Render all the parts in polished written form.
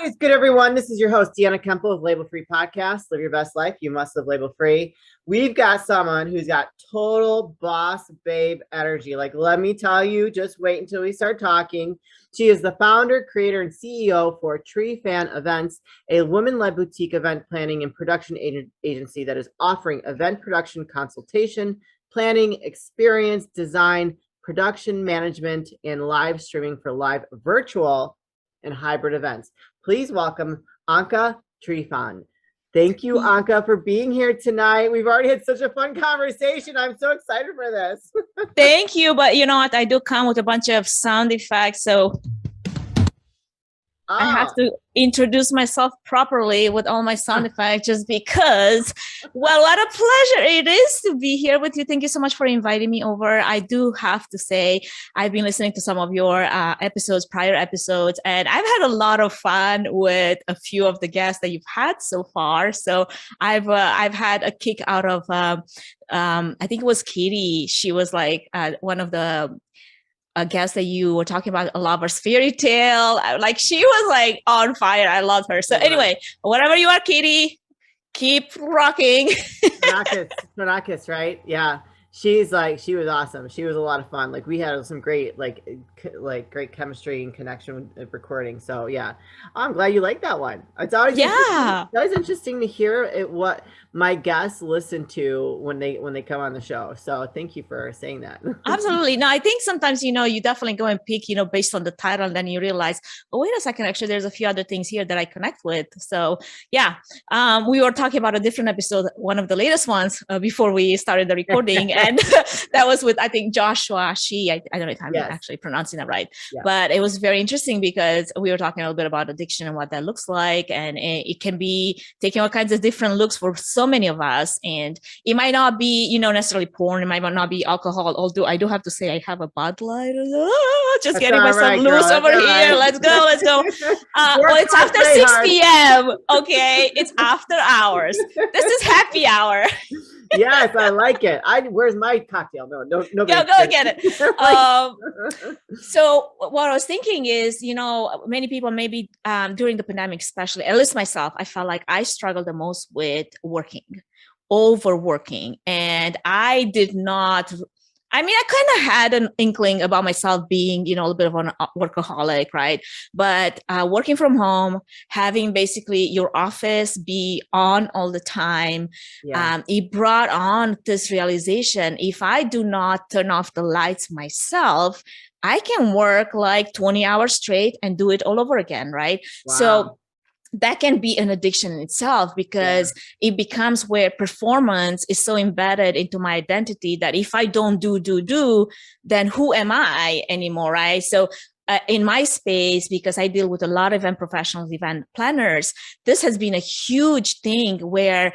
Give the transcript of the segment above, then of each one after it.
What is good, everyone? This is your host, Deanna Kemple of Label Free Podcast. Live your best life. You must live label free. We've got someone who's got total boss babe energy. Like, let me tell you, just wait until we start talking. She is the founder, creator, and CEO for TREEFAN Events, a women-led boutique event planning and production agency that is offering event production consultation, planning, experience, design, production management, and live streaming for live virtual and hybrid events. Please welcome Anca Trifan. Thank you, Anca, for being here tonight. We've already had such a fun conversation. I'm so excited for this. Thank you. But you know what? I do come with a bunch of sound effects. So I have to introduce myself properly with all my sound effects just because, well, what a pleasure it is to be here with you. Thank you so much for inviting me over. I do have to say, I've been listening to some of your prior episodes, and I've had a lot of fun with a few of the guests that you've had so far. So I've had a kick out of, I think it was Katie. She was like one of the a guest that you were talking about, a lover's fairy tale. Like, she was like on fire. I love her. So anyway, whatever you are, Katie, keep rocking. Panakis, right? Yeah. She was awesome. She was a lot of fun. Like, we had some great, great chemistry and connection with recording. So yeah, I'm glad you like that one. It's always interesting to hear what my guests listen to when they come on the show. So thank you for saying that. Absolutely. No, I think sometimes, you definitely go and pick, based on the title, and then you realize, oh, wait a second, actually, there's a few other things here that I connect with. So yeah, we were talking about a different episode, one of the latest ones before we started the recording. And that was with, I think, Joshua. I don't know if I'm actually pronouncing that right, but it was very interesting because we were talking a little bit about addiction and what that looks like. And it can be taking all kinds of different looks for so many of us. And it might not be, necessarily porn. It might not be alcohol. Although I do have to say I have a Bud Light. Just getting myself loose over here. Let's go. Well, it's after 6 p.m. Okay. It's after hours. This is happy hour. Yes, I like it. Where's my cocktail? No. Go get it. So what I was thinking is, many people maybe during the pandemic, especially, at least myself, I felt like I struggled the most with overworking. And I kind of had an inkling about myself being, a little bit of a workaholic, right? But working from home, having basically your office be on all the time, it brought on this realization: if I do not turn off the lights myself, I can work like 20 hours straight and do it all over again, right? Wow. So that can be an addiction in itself, because it becomes where performance is so embedded into my identity that if I don't do, then who am I anymore, right? So in my space, because I deal with a lot of event professionals, event planners, this has been a huge thing where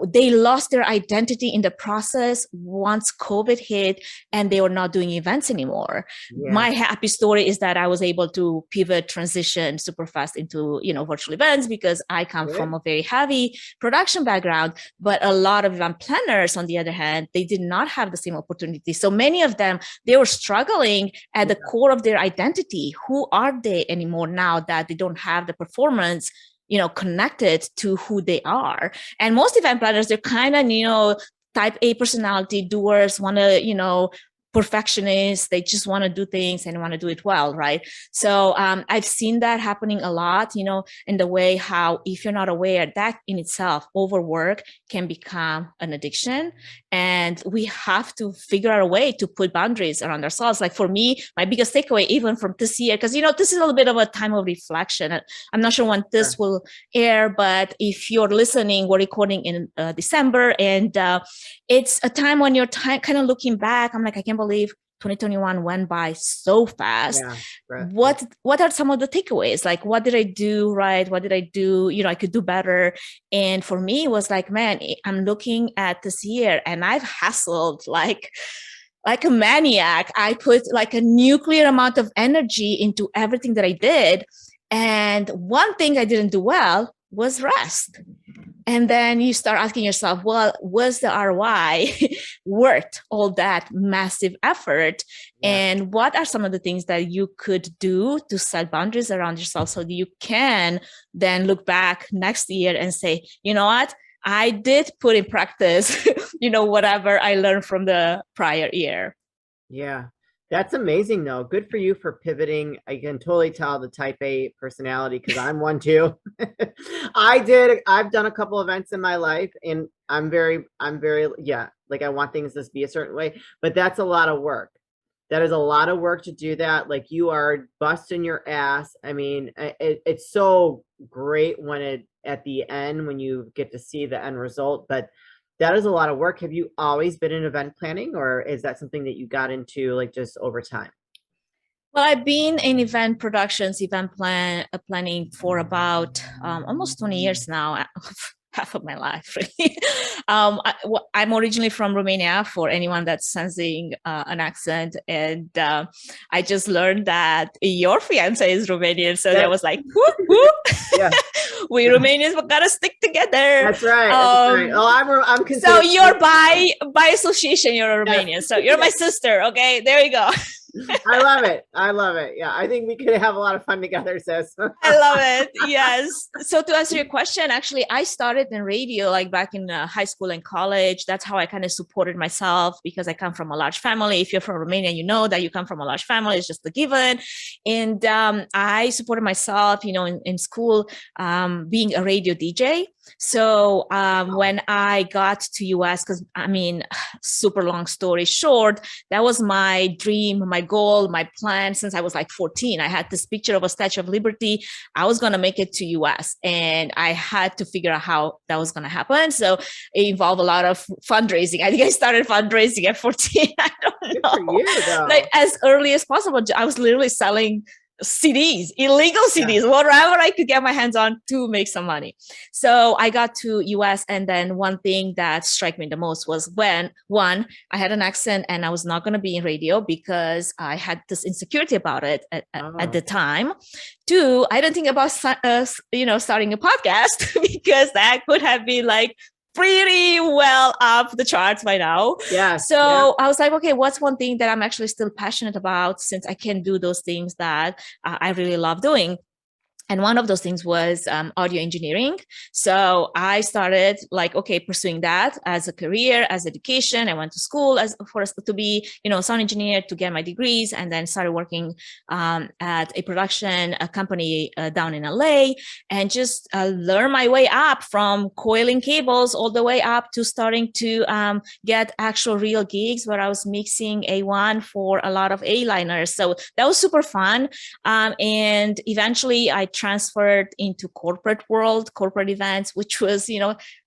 they lost their identity in the process once COVID hit and they were not doing events anymore. Yeah. My happy story is that I was able to pivot, transition super fast into, virtual events, because I come from a very heavy production background. But a lot of event planners, on the other hand, they did not have the same opportunity. So many of them, they were struggling at the core of their identity. Who are they anymore now that they don't have the performance, connected to who they are? And most event planners, they're kind of, type A personality, doers, want to, perfectionists. They just want to do things and want to do it well, right? So I've seen that happening a lot, in the way how, if you're not aware, that in itself, overwork can become an addiction. And we have to figure out a way to put boundaries around ourselves. Like, for me, my biggest takeaway, even from this year, because, this is a little bit of a time of reflection. I'm not sure when this will air, but if you're listening, we're recording in December, and it's a time when you're kind of looking back. I'm like, I can't believe 2021 went by so fast. What are some of the takeaways? Like, what did I do right? What did I do? I could do better. And for me, it was like, man, I'm looking at this year and I've hustled like a maniac. I put like a nuclear amount of energy into everything that I did. And one thing I didn't do well was rest. And then you start asking yourself, well, was the ROI worth all that massive effort? Yeah. And what are some of the things that you could do to set boundaries around yourself so that you can then look back next year and say, you know what? I did put in practice, whatever I learned from the prior year. Yeah. That's amazing though. Good for you for pivoting. I can totally tell the type A personality because I'm one too. I've done a couple events in my life and I'm very, yeah, like I want things to be a certain way, but that's a lot of work. That is a lot of work to do that. Like you are busting your ass. I mean, it's so great when at the end, when you get to see the end result, but that is a lot of work. Have you always been in event planning, or is that something that you got into like just over time? Well, I've been in event productions, planning for about almost 20 years now, half of my life, really. I'm originally from Romania, for anyone that's sensing an accent. And I just learned that your fiance is Romanian. So that was like, whoop, whoop. Yeah. We Romanians, we gotta stick together. That's right. That's right. Oh, I'm so you're by association, you're a Romanian. So you're my sister. Okay, there you go. I love it. I love it. Yeah, I think we could have a lot of fun together, sis. I love it. Yes. So to answer your question, actually, I started in radio like back in high school and college. That's how I kind of supported myself because I come from a large family. If you're from Romania, you know that you come from a large family. It's just a given. And I supported myself, in school, being a radio DJ. So when I got to US, because super long story short, that was my dream, my goal, my plan since I was like 14. I had this picture of a Statue of Liberty. I was going to make it to US and I had to figure out how that was going to happen. So it involved a lot of fundraising. I think I started fundraising at 14. I don't know. Good for you, like as early as possible. I was literally selling CDs, illegal CDs, whatever I could get my hands on to make some money. So I got to US, and then one thing that struck me the most was when, one, I had an accent and I was not going to be in radio because I had this insecurity about it at the time. Two, I didn't think about starting a podcast because that could have been like pretty well up the charts by now. Yeah. So I was like, okay, what's one thing that I'm actually still passionate about since I can do those things that I really love doing? And one of those things was audio engineering. So I started pursuing that as a career, as education. I went to school to be, sound engineer to get my degrees, and then started working at a production company down in LA, and just learn my way up from coiling cables all the way up to starting to get actual real gigs where I was mixing A1 for a lot of A-liners. So that was super fun. And eventually I transferred into corporate events, which was,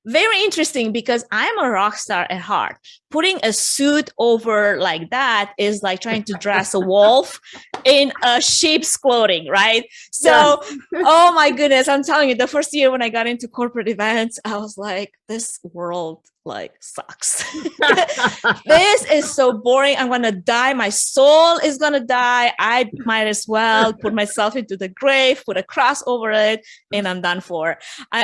very interesting because I'm a rock star at heart. Putting a suit over like that is like trying to dress a wolf in a sheep's clothing, right? So, oh my goodness, I'm telling you, the first year when I got into corporate events, I was like, this world sucks. This is so boring. I'm gonna die. My soul is gonna die. I might as well put myself into the grave, put a cross over it, and I'm done for.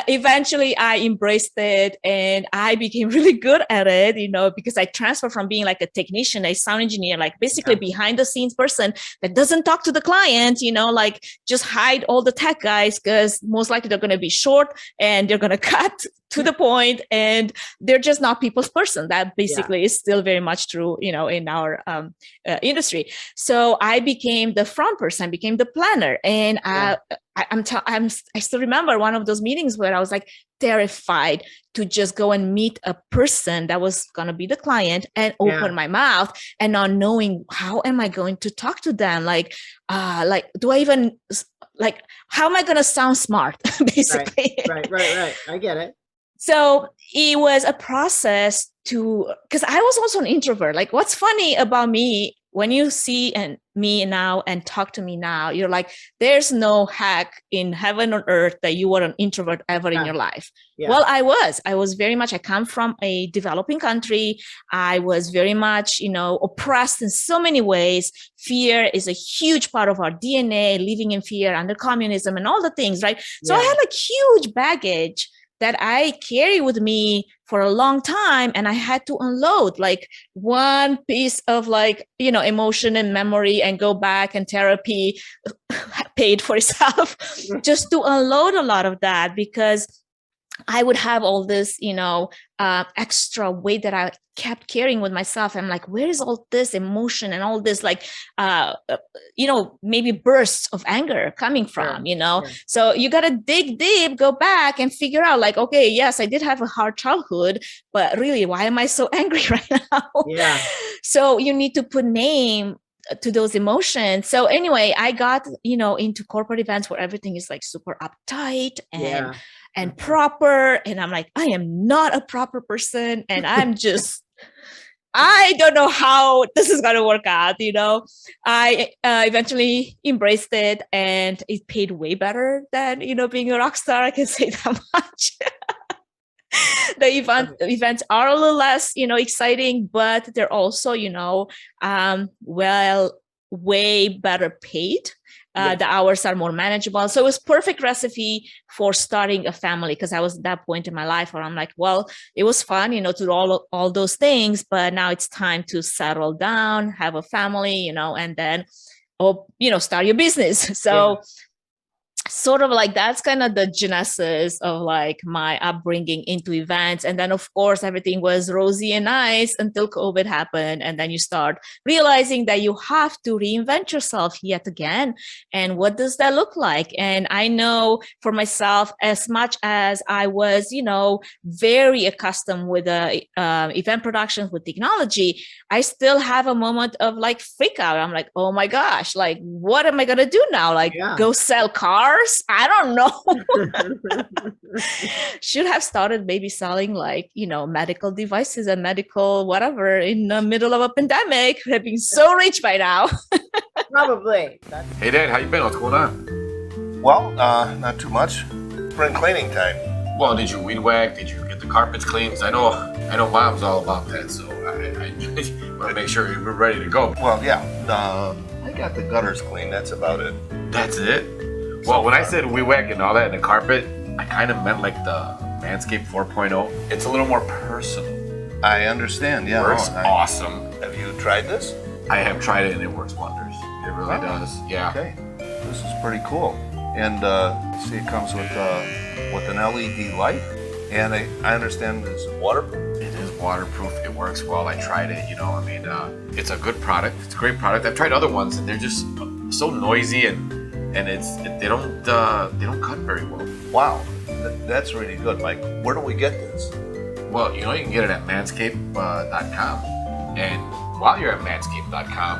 Eventually, I embraced it and I became really good at it, because I transferred from being like a technician, a sound engineer, like basically behind the scenes person that doesn't talk to the client, just hide all the tech guys because most likely they're gonna be short and they're gonna cut to the point and they're just not people's person. That basically is still very much true, in our industry. So I became the front person, became the planner. And I still remember one of those meetings where I was like terrified to just go and meet a person that was going to be the client and open my mouth and not knowing how am I going to talk to them? Do I even how am I going to sound smart? Basically. Right. I get it. So it was a process because I was also an introvert. Like, what's funny about me, when you see me now and talk to me now, you're like, there's no hack in heaven or earth that you were an introvert ever in your life. Well, I was very much, I come from a developing country. I was very much, oppressed in so many ways. Fear is a huge part of our DNA, living in fear under communism and all the things, right? So I had huge baggage that I carry with me for a long time. And I had to unload like one piece of like, emotion and memory and go back, and therapy paid for itself just to unload a lot of that, because I would have all this, extra weight that I kept carrying with myself. I'm like, where is all this emotion and all this like, maybe bursts of anger coming from, Sure. So you got to dig deep, go back and figure out like, okay, yes, I did have a hard childhood, but really, why am I so angry right now? Yeah. So you need to put name to those emotions. So anyway, I got, into corporate events where everything is like super uptight and proper. And I'm like, I am not a proper person. And I'm just, I don't know how this is going to work out. I eventually embraced it, and it paid way better than, being a rock star. I can say that much. The events are a little less, exciting, but they're also, way better paid. The hours are more manageable. So it was perfect recipe for starting a family, because I was at that point in my life where I'm like, well, it was fun, to do all those things, but now it's time to settle down, have a family, and then, start your business. So sort of like that's kind of the genesis of like my upbringing into events. And then of course everything was rosy and nice until COVID happened, and then you start realizing that you have to reinvent yourself yet again. And what does that look like? And I know for myself, as much as I was very accustomed with event productions with technology, I still have a moment of like freak out. I'm like, oh my gosh, like what am I gonna do now? Like go sell cars? I don't know. Should have started maybe selling like, medical devices and medical whatever in the middle of a pandemic. I've been so rich by now. Probably. Hey Dad, how you been? What's going on? Well, not too much. Spring cleaning time. Well, did you weed whack? Did you get the carpets cleaned? 'Cause I know Mom's all about that, so I want to make sure we're ready to go. Well, yeah. I got the gutters clean. That's about it. That's it? Well, when I said weed whack and all that and the carpet, I kind of meant like the Manscaped 4.0. It's a little more personal. I understand, yeah. Works awesome. Have you tried this? I have tried it and it works wonders. It really does, yeah. Okay, this is pretty cool. And see, it comes with an LED light, and I understand it's waterproof. It is waterproof. It works well. I tried it. It's a good product. It's a great product. I've tried other ones, and they're just so noisy and they don't cut very well. Wow, that's really good. Like, where do we get this? Well, you can get it at manscaped.com, and while you're at manscaped.com,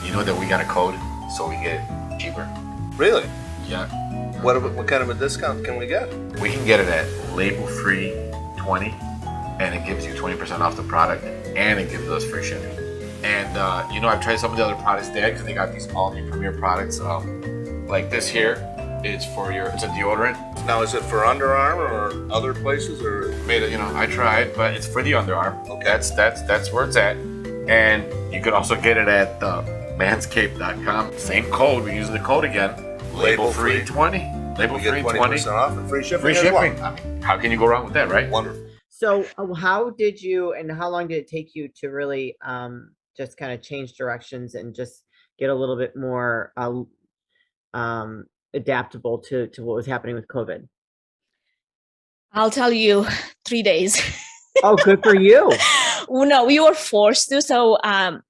you know that we got a code, so we get it cheaper. Really? Yeah. What kind of a discount can we get? We can get it at label-free 20, and it gives you 20% off the product, and it gives us free shipping. And I've tried some of the other products there because they got these all-new premier products. Like this here, it's a deodorant. Now, is it for underarm or other places, or I tried, but it's for the underarm. Okay. That's where it's at. And you could also get it at manscaped.com. Same code. We're using the code again. Label free 20. Label we get free 20% off and free shipping. Free shipping. Well. I mean, how can you go wrong with that, right? Wonderful. So how did you, and how long did it take you to really just kind of change directions and just get a little bit more adaptable to what was happening with COVID? I'll tell you, 3 days. Oh, good for you. Well, no, we were forced to. So I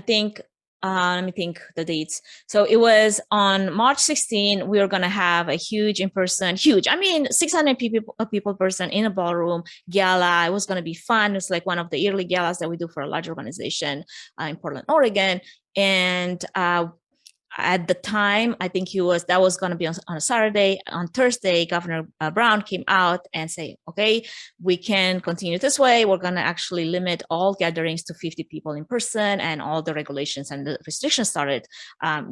think, let me think the dates. So it was on March 16, we were going to have a huge in-person, 600 people person in a ballroom gala. It was going to be fun. It was like one of the yearly galas that we do for a large organization in Portland, Oregon. And at the time, I think that was going to be on a Saturday. On Thursday, Governor Brown came out and say, okay, we can continue this way. We're going to actually limit all gatherings to 50 people in person, and all the regulations and the restrictions started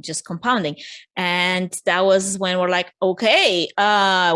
just compounding. And that was when we're like, okay,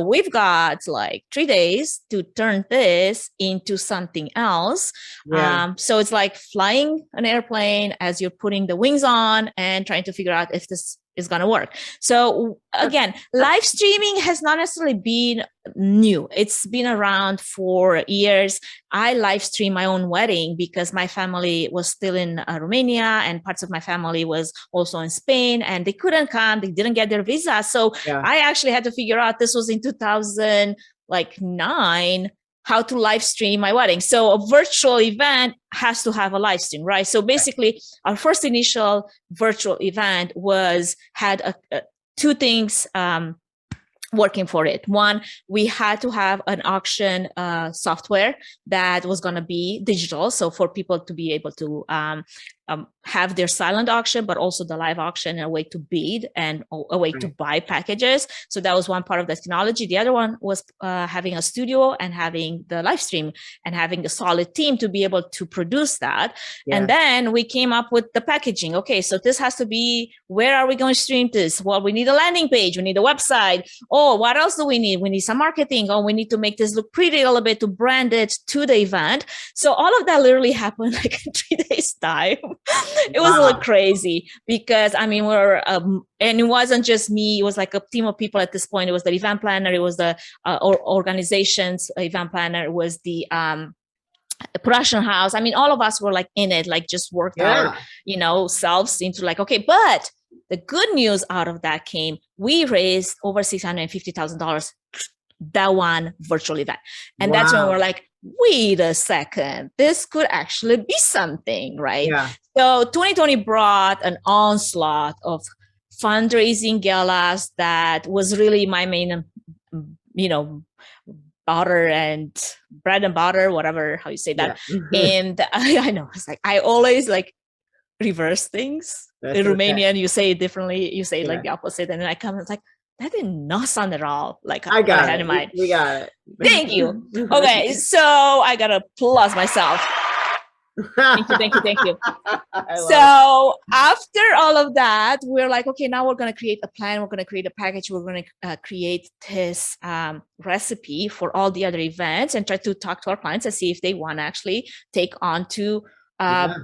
we've got like 3 days to turn this into something else. Yeah. So it's like flying an airplane as you're putting the wings on and trying to figure out if is going to work. So again, live streaming has not necessarily been new. It's been around for years. I live stream my own wedding because my family was still in Romania, and parts of my family was also in Spain, and they couldn't come. They didn't get their visa. So I actually had to figure out, this was in 2009, how to live stream my wedding. So a virtual event has to have a live stream, right? So basically our first initial virtual event had two things working for it. One, we had to have an auction software that was going to be digital. So for people to be able to have their silent auction, but also the live auction, a way to bid and a way to buy packages. So that was one part of the technology. The other one was having a studio and having the live stream and having a solid team to be able to produce that. And then we came up with the packaging. Okay, so this has to be, where are we going to stream this? Well, we need a landing page. We need a website. Oh, what else do we need? We need some marketing. Oh, we need to make this look pretty a little bit to brand it to the event. So all of that literally happened like in 3 days time. It was a little crazy because I mean, and it wasn't just me. It was like a team of people at this point. It was the event planner. It was the organization's event planner. It was the production house. I mean, all of us were like in it, like just worked our, selves into like, okay, but the good news out of that came, we raised over $650,000 that one virtual event. And that's when we're like, wait a second, this could actually be something, right? So 2020 brought an onslaught of fundraising galas that was really my main, butter and bread and butter, whatever, how you say that. And I know, it's like, I always like reverse things. In Romanian, you say it differently. You say it like the opposite. And then I come and it's like, that did not sound at all like I had in mind. We got it. Thank you. Okay, so I got to applause myself. Thank you. So after all of that, we're like, okay, now we're going to create a plan. We're going to create a package. We're going to create this recipe for all the other events and try to talk to our clients and see if they want to actually take on to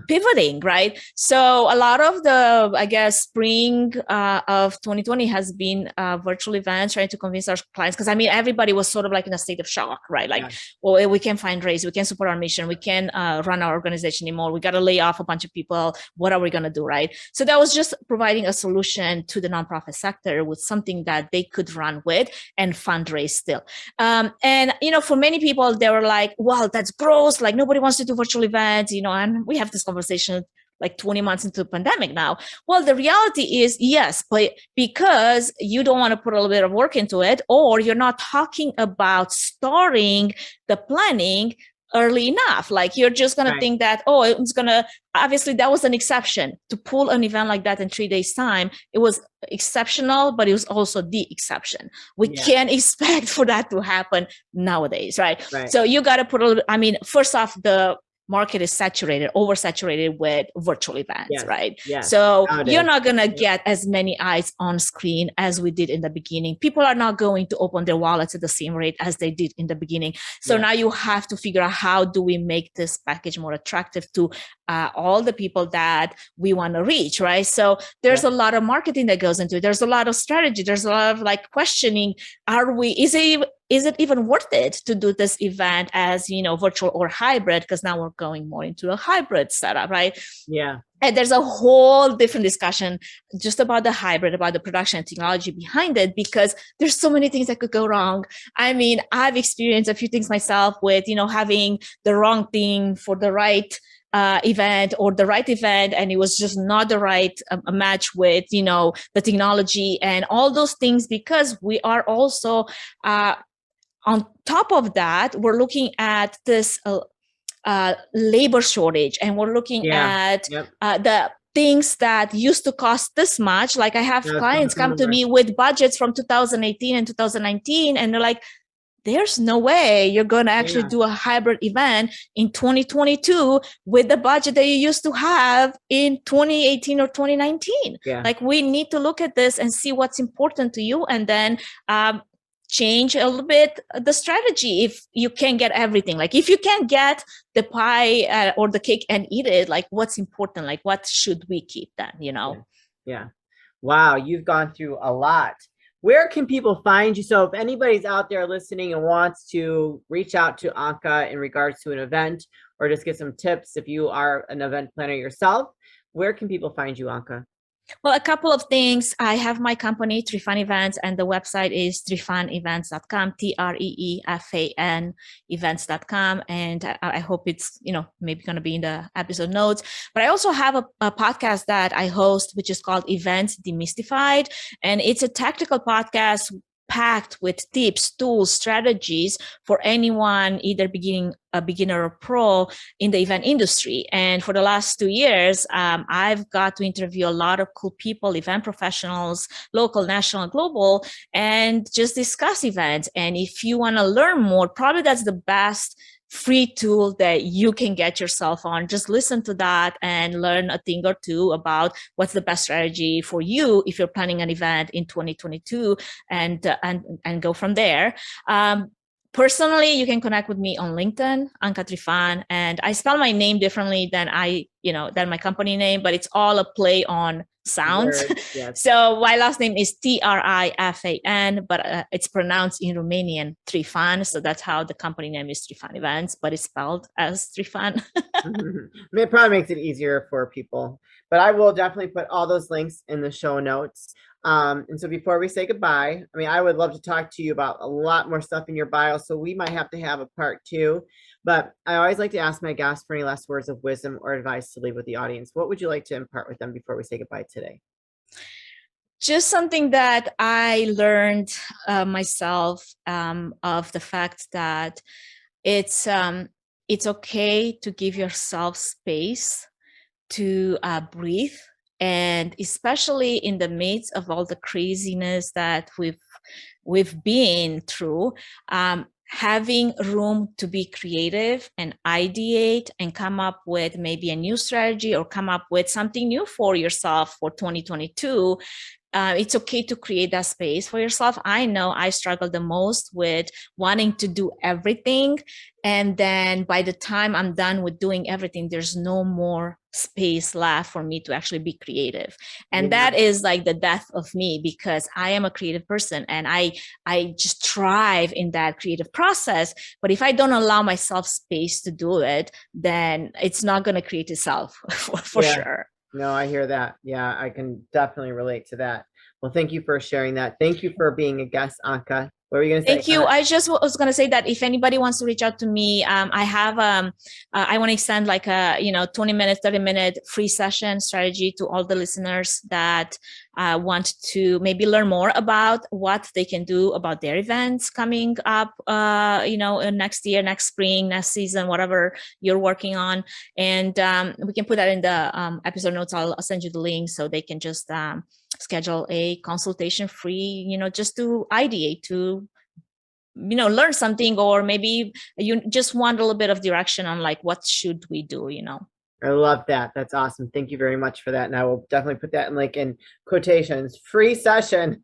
pivoting, right? So a lot of the, I guess, spring of 2020 has been virtual events, trying to convince our clients, because I mean, everybody was sort of like in a state of shock, right? Like, well, we can't fundraise, we can't support our mission, we can't run our organization anymore, we got to lay off a bunch of people, what are we going to do, right? So that was just providing a solution to the nonprofit sector with something that they could run with and fundraise still. And, for many people, they were like, well, that's gross, like nobody wants to do virtual events, and we have this conversation like 20 months into the pandemic now. Well, the reality is, yes, but because you don't want to put a little bit of work into it, or you're not talking about starting the planning early enough. Like you're just going to think that, it's going to, obviously that was an exception to pull an event like that in 3 days time. It was exceptional, but it was also the exception. We can't expect for that to happen nowadays. Right. So you got to put a little, first off, the market is oversaturated with virtual events, right? So you're not going to get as many eyes on screen as we did in the beginning. People are not going to open their wallets at the same rate as they did in the beginning. So now you have to figure out, how do we make this package more attractive to all the people that we want to reach, right? So there's a lot of marketing that goes into it. There's a lot of strategy. There's a lot of like questioning, is it even worth it to do this event as, virtual or hybrid? Because now we're going more into a hybrid setup, right? And there's a whole different discussion just about the hybrid, about the production and technology behind it, because there's so many things that could go wrong. I've experienced a few things myself with, having the wrong thing for the right event or the right event, and it was just not the right match with, the technology and all those things, because we are also on top of that, we're looking at this labor shortage, and we're looking at the things that used to cost this much. Like I have clients come to me with budgets from 2018 and 2019, and they're like, there's no way you're going to actually do a hybrid event in 2022 with the budget that you used to have in 2018 or 2019. Like we need to look at this and see what's important to you, and then change a little bit the strategy if you can't get everything. Like if you can't get the pie or the cake and eat it, like what's important, like what should we keep then, Wow, you've gone through a lot. Where can people find you? So if anybody's out there listening and wants to reach out to Anca in regards to an event or just get some tips if you are an event planner yourself, where can people find you, Anca? Well, a couple of things. I have my company, TREEFAN Events, and the website is treefanevents.com, TREEFAN events.com. And I hope it's, maybe going to be in the episode notes. But I also have a podcast that I host, which is called Events Demystified. And it's a tactical podcast packed with tips, tools, strategies for anyone, either a beginner or pro in the event industry. And for the last 2 years, I've got to interview a lot of cool people, event professionals, local, national, global, and just discuss events. And if you want to learn more, probably that's the best free tool that you can get yourself on. Just listen to that and learn a thing or two about what's the best strategy for you if you're planning an event in 2022, and go from there. Personally, you can connect with me on LinkedIn, Anca Trifan, and I spell my name differently than than my company name, but it's all a play on sounds. Yes. So my last name is Trifan, but it's pronounced in Romanian Trifan. So that's how the company name is TREEFAN Events, but it's spelled as Trifan. It probably makes it easier for people, but I will definitely put all those links in the show notes. And so before we say goodbye, I would love to talk to you about a lot more stuff in your bio. So we might have to have a part 2, but I always like to ask my guests for any last words of wisdom or advice to leave with the audience. What would you like to impart with them before we say goodbye today? Just something that I learned myself, of the fact that it's okay to give yourself space to breathe. And especially in the midst of all the craziness that we've been through, having room to be creative and ideate and come up with maybe a new strategy or come up with something new for yourself for 2022. It's okay to create that space for yourself. I know I struggle the most with wanting to do everything. And then by the time I'm done with doing everything, there's no more space left for me to actually be creative. And that is like the death of me, because I am a creative person and I just thrive in that creative process. But if I don't allow myself space to do it, then it's not going to create itself for sure. No, I hear that. Yeah, I can definitely relate to that. Well, thank you for sharing that. Thank you for being a guest, Anca. What were you going to say? Thank you. I just was going to say that if anybody wants to reach out to me, I have I want to extend like a 20-minute, 30-minute free session strategy to all the listeners that want to maybe learn more about what they can do about their events coming up, next year, next spring, next season, whatever you're working on. And we can put that in the episode notes. I'll send you the link so they can just schedule a consultation free, just to ideate, to learn something, or maybe you just want a little bit of direction on like, what should we do, I love that. That's awesome. Thank you very much for that. And I will definitely put that in quotations, free session.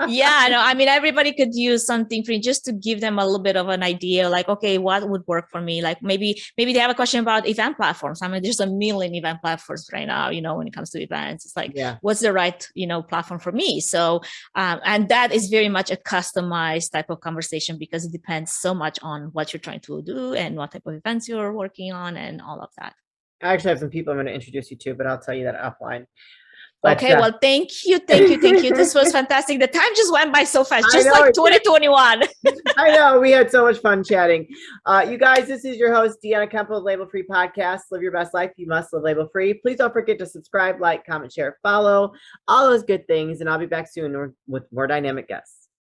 Yeah, no, everybody could use something free just to give them a little bit of an idea, like, okay, what would work for me? Like maybe they have a question about event platforms. There's a million event platforms right now, when it comes to events. It's like, what's the right, platform for me? So, and that is very much a customized type of conversation, because it depends so much on what you're trying to do and what type of events you're working on and all of that. I actually have some people I'm going to introduce you to, but I'll tell you that offline. But, okay, well, thank you. This was fantastic. The time just went by so fast, just like 2021. I know. We had so much fun chatting. You guys, this is your host, Deanna Kemple of Label Free Podcast. Live your best life. You must live label free. Please don't forget to subscribe, like, comment, share, follow, all those good things. And I'll be back soon with more dynamic guests.